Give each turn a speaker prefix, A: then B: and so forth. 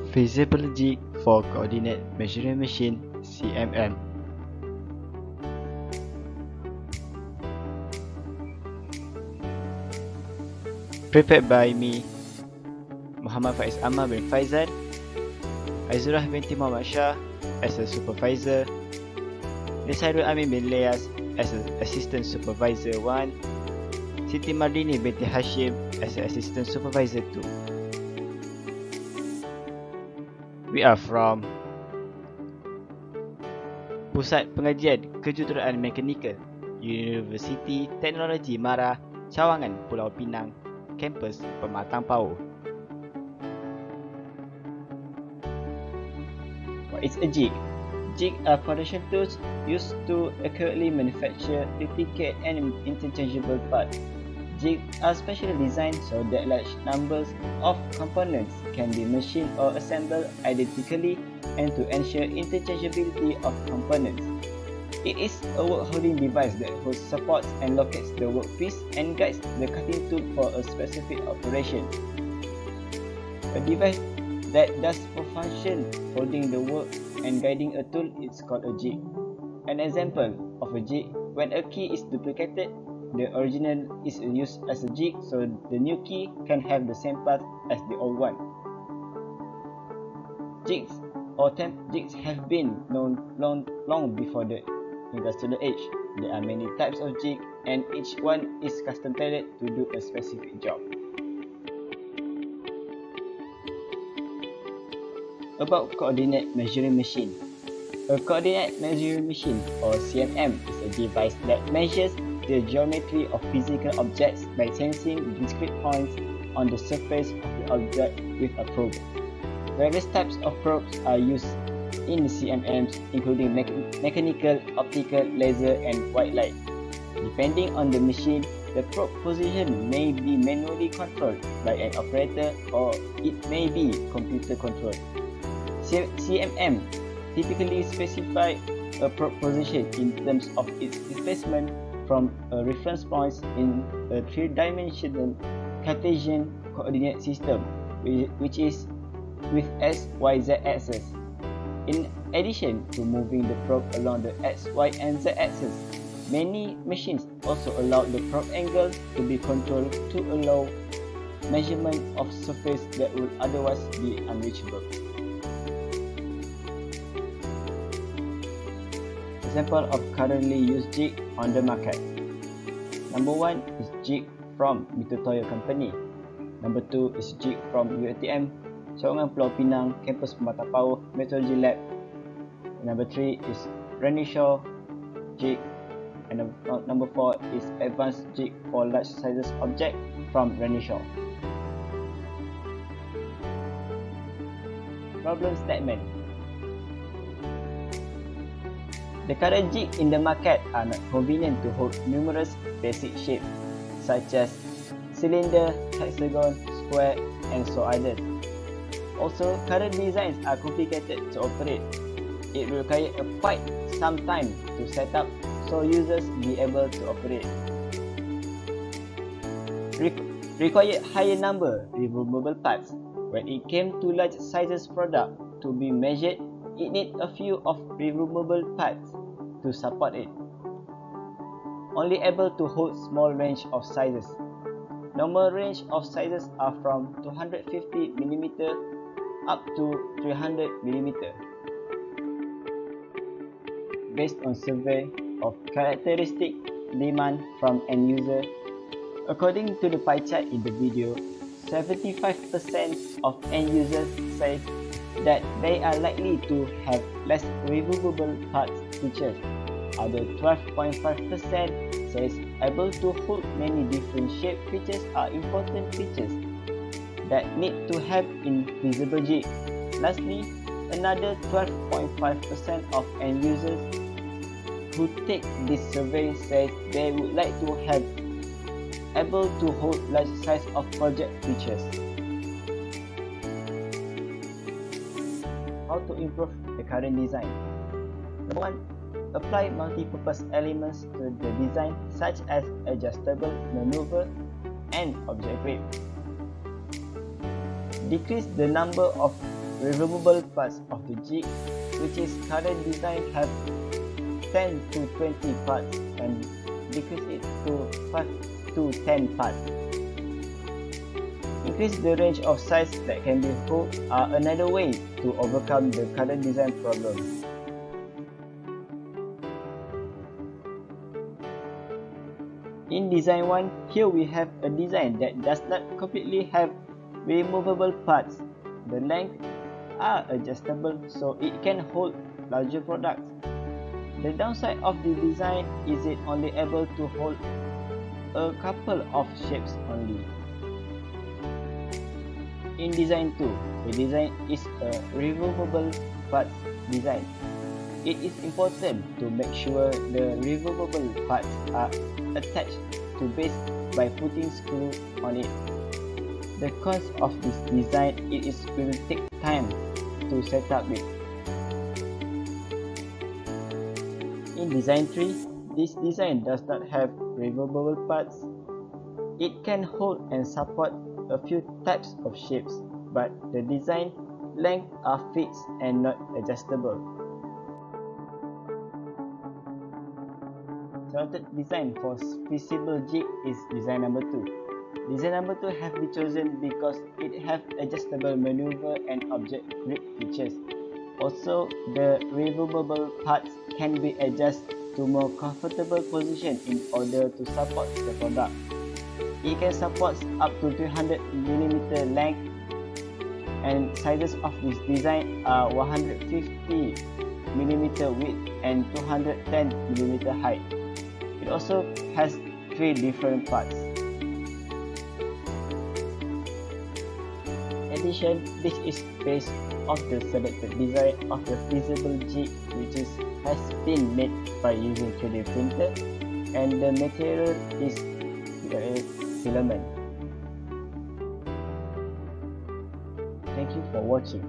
A: Feasible Jig for Coordinate Measuring Machine (CMM). Prepared by me, Muhammad Faiz Ahmad bin Faizal, Aizurah binti Muhammad Shah as a supervisor, Risairul Amin bin Leas as an assistant supervisor 1, Siti Mardini binti Hashim as an assistant supervisor 2. We are from Pusat Pengajian Kejuruteraan Mekanikal, Universiti Teknologi Mara, Cawangan, Pulau Pinang, Kampus Pematang Pauh. What is a jig? Jig are production tools used to accurately manufacture, duplicate and interchangeable parts. Jigs are specially designed so that large numbers of components can be machined or assembled identically and to ensure interchangeability of components. It is a work-holding device that holds, supports and locates the workpiece and guides the cutting tool for a specific operation. A device that does both function holding the work and guiding a tool is called a jig. An example of a jig: when a key is duplicated, the original is used as a jig so the new key can have the same path as the old one. Jigs or temp jigs have been known long before the industrial age. There are many types of jig and each one is custom tailored to do a specific job. About coordinate measuring machine. A coordinate measuring machine or CMM is a device that measures the geometry of physical objects by sensing discrete points on the surface of the object with a probe. Various types of probes are used in the CMMs, including mechanical, optical, laser, and white light. Depending on the machine, the probe position may be manually controlled by an operator or it may be computer controlled. CMM typically specify a probe position in terms of its displacement from a reference point in a three-dimensional Cartesian coordinate system, which is with x, y, z axis. In addition to moving the probe along the x, y, and z axis, many machines also allow the probe angle to be controlled to allow measurement of surface that would otherwise be unreachable. Example of currently used jig on the market. Number 1 is jig from Mitutoyo Company. Number 2 is jig from UATM, Cawangan Pulau Pinang, Kampus Pematang Pauh, Meteorology Lab. Number 3 is Renishaw jig. And number 4 is advanced jig for large sizes object from Renishaw. Problem statement. The current jig in the market are not convenient to hold numerous basic shapes such as cylinder, hexagon, square, and so others. Also, current designs are complicated to operate. It will require quite some time to set up so users be able to operate. Required higher number removable parts. When it came to large sizes product to be measured, it needs a few of removable parts to support it. Only able to hold small range of sizes. Normal range of sizes are from 250mm up to 300mm. Based on survey of characteristic demand from end user, according to the pie chart in the video, 75% of end users say that they are likely to have less removable parts features. Other 12.5% says able to hold many different shape features are important features that need to have in feasible jig. Lastly, another 12.5% of end users who take this survey says they would like to have able to hold large size of project features. How to improve the current design? Number 1. Apply multi-purpose elements to the design such as adjustable maneuver and object grip. Decrease the number of removable parts of the jig, which is current design have 10 to 20 parts and decrease it to 5 to 10 parts. Increase the range of size that can be hooked are another way to overcome the current design problem. In design 1, here we have a design that does not completely have removable parts. The length are adjustable so it can hold larger products. The downside of the design is it only able to hold a couple of shapes only. In design 2, the design is a removable parts design. It is important to make sure the removable parts are attached to base by putting screw on it. The cons of this design will take time to set up it. In design 3, this design does not have removable parts. It can hold and support a few types of shapes, but the design length are fixed and not adjustable. Selected design for Feasible Jig is design number 2. Design number 2 have been chosen because it have adjustable maneuver and object grip features. Also, the removable parts can be adjusted to more comfortable position in order to support the product. It can support up to 300mm length, and sizes of this design are 150mm width and 210mm height. It also has 3 different parts. In addition, this is based off the selected design of the Feasible Jig, which has been made by using 3D printer, and the material is filament. Thank you for watching.